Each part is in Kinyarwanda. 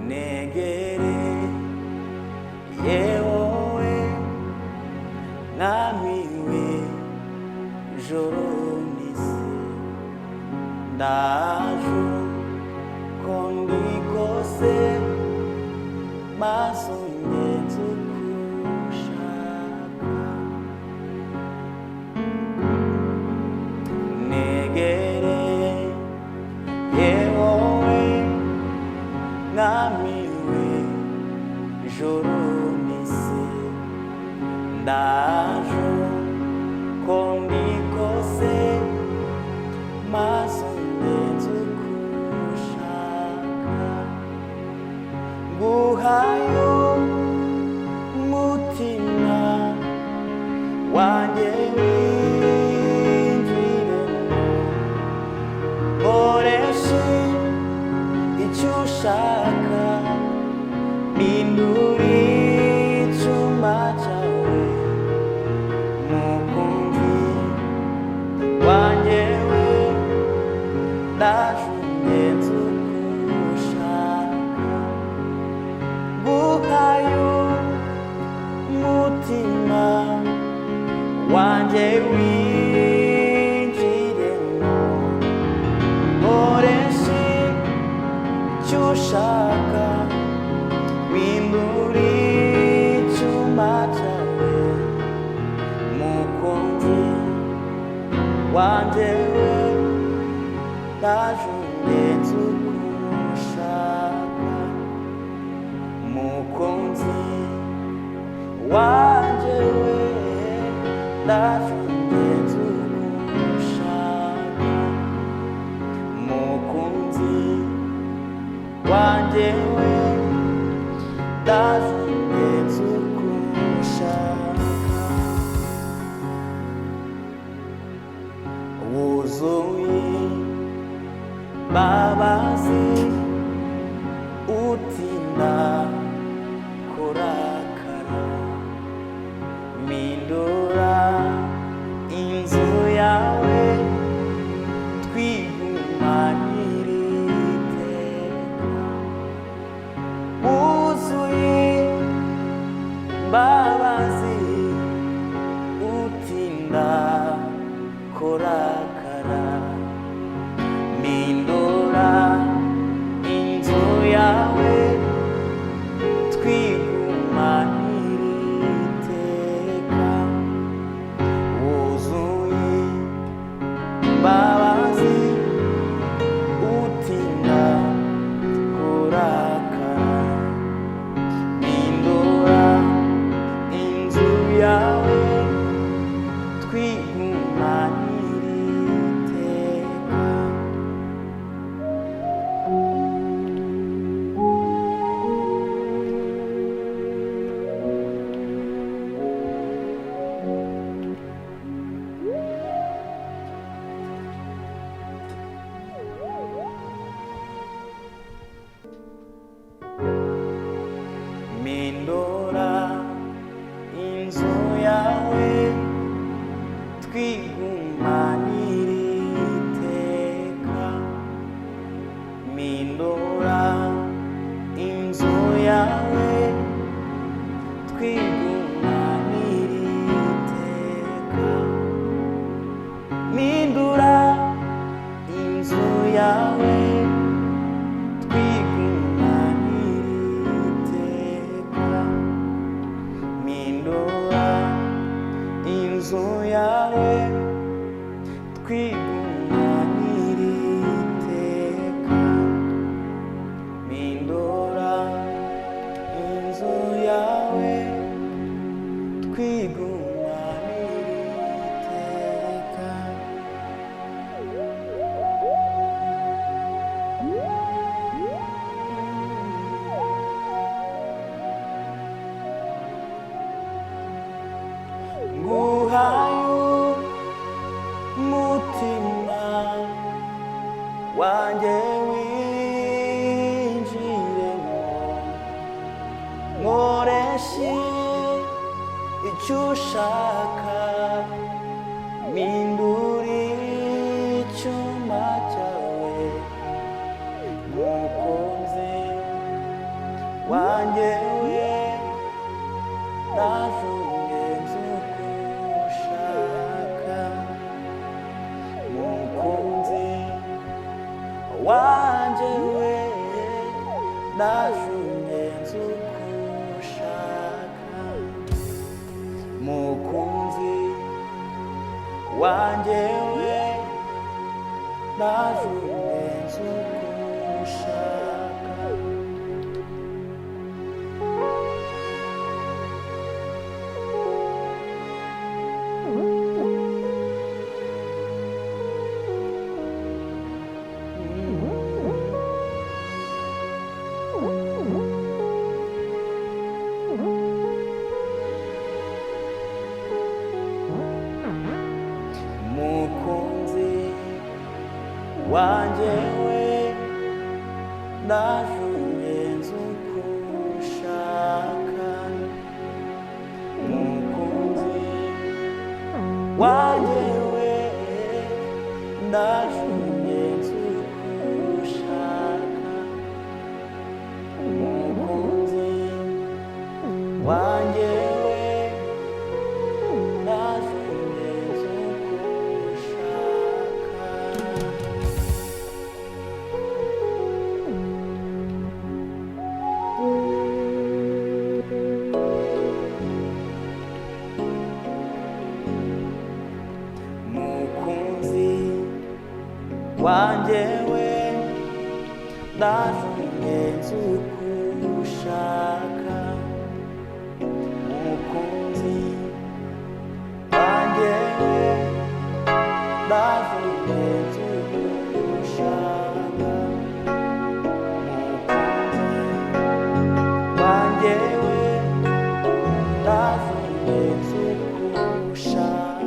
negere yewe namiwe joro n'isi ndaje uko ndi kose maze ungenze uko ushaka negere yewe namiwe joro n'isi ndaje uko ndi kose maze ungenze uko ushaka nguhaye umutima wanjye winjiremo nkoreshe icyo ushaka mpindura icyuma cyawe mukunzi wanjye we ndaje ungenze uko ushaka nguhaye umutima wanjye winjiremo nkoreshe icyo ushaka mpindura icyuma cyawe mukunzi wanjye we ndaje ungenze uko ushaka mukunzi wanjye we ndaje ungenze uko ushaka mukunzi wanjye we ndaje ungenze uko ushaka wuzuye imbabazi utinda kurakara mpindura inzu yawe twigumanire iteka wuzuye imbabazi utinda kurakara mpindura inzu yawe twigumanire iteka wuzuye imbabazi utinda kurakara mpindura inzu yawe twigumanire iteka mpindura inzu yawe twigumanire iteka mpindura inzu yawe twigumanire iteka mpindura inzu yawe twigumanire iteka mpindura inzu yawe twigumanire iteka mpindura inzu yawe twigumanire iteka nguhaye umutima wanjye winjiremo nkoreshe icyo ushaka mpindura icyuma cyawe mukunzi wanjyewe ndajugenza uko ushaka mukunzi wanjyewe ndajugenza uko ushaka mukunzi wanjyewe ndajugenza uko ushaka mukunzi wanjyewe ndajugenza uko ushaka mukunzi wanjyewe ndajugenza uko ushaka mukunzi wanjyewe ndajugenza uko ushaka mukunzi wanjyewe ndajugenza uko ushaka mukunzi wanjyewe ndajugenza uko ushaka mukunzi wanjyewe ndajugenza uko ushaka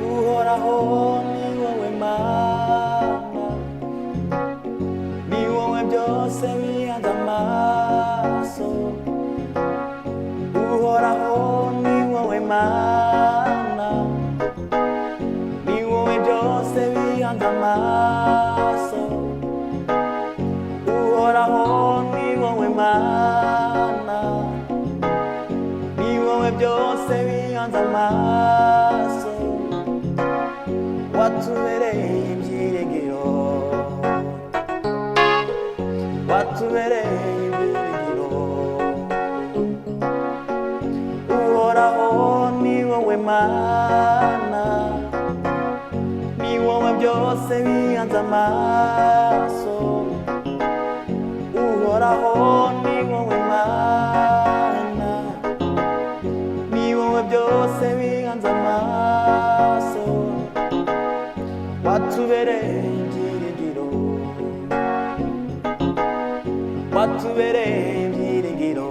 uhoraho ni wowe mana ni wowe byose bihanze amaso uhoraho ni wowe mana ni wowe byose bihanze amaso uhoraho ni wowe mana ni wowe byose bihanze amaso watubereye ibyiringiro watubereye ibyiringiro uhoraho ni wowe mana ni wowe byose bihanze amaso uhoraho ni wowe mana ni wowe byose bihanze amaso watubereye ibyiringiro watubereye ibyiringiro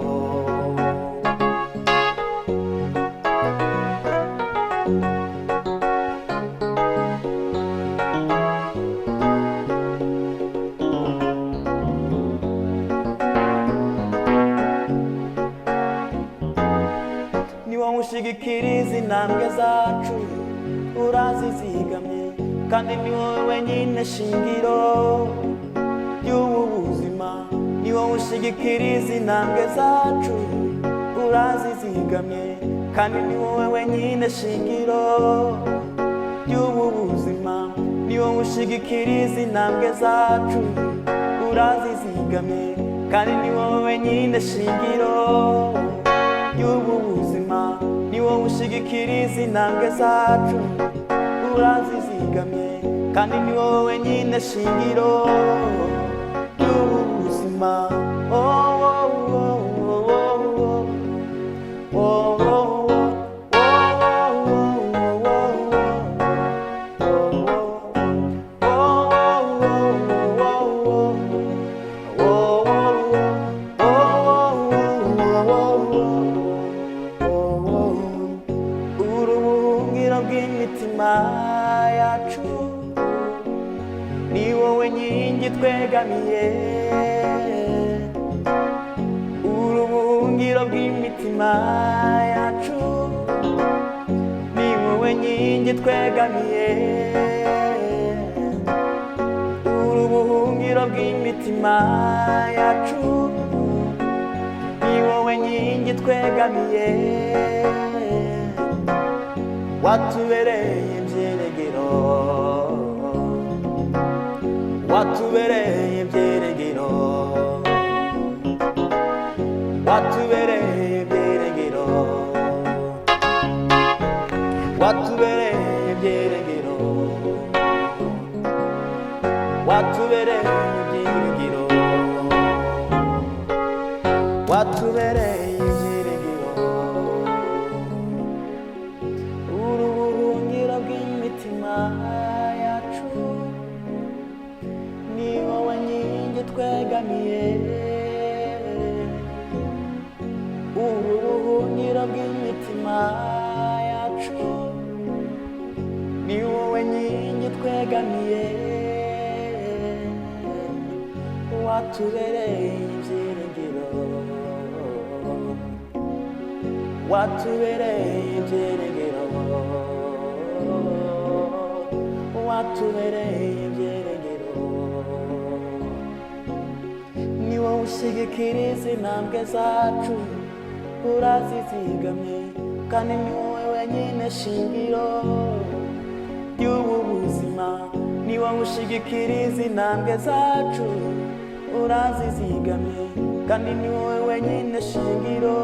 ni wowe ushigikiriza intambwe zacu urazizigamye kandi ni wowe wenyine shingiro ry'ubu buzima ni wowe ushigikiriza intambwe zacu urazizigamye kandi ni wowe wenyine shingiro ry'ubu buzima ni wowe ushigikiriza intambwe zacu urazizigamye kandi ni wowe wenyine shingiro ry'ubu buzima ni wowe ushigikiriza intambwe zacu urazizigamye kandi ni wowe wenyine shingiro ry'ubu buzima bw'imitima yacu ni wowe nkingi twegamiye, uri ubuhungiro bw'imitima yacu, ni wowe nkingi twegamiye, uri ubuhungiro bw'imitima yacu, ni wowe nkingi twegamiye, watubereye ibyiringiro, watubereye ibyiringiro, watubereye ibyiringiro, watubereye ibyiringiro, watubereye ibyiringiro, watubereye ibyiringiro, uri ubuhungiro bw'imitima yacu, ni wowe nkingi twegamiye, uri ubuhungiro bw'imitima yacu, ni wowe nkingi twegamiye, watubereye ibyiringiro, watubereye ibyiringiro, watubereye ibyiringiro, ni wowe ushyigikira izi ntambwe zacu, urazizigamye, kandi ni wowe wenyine shingiro ry'ubu buzima, ni wowe ushyigikira izi ntambwe zacu, urazizigamye, kandi ni wowe wenyine shingiro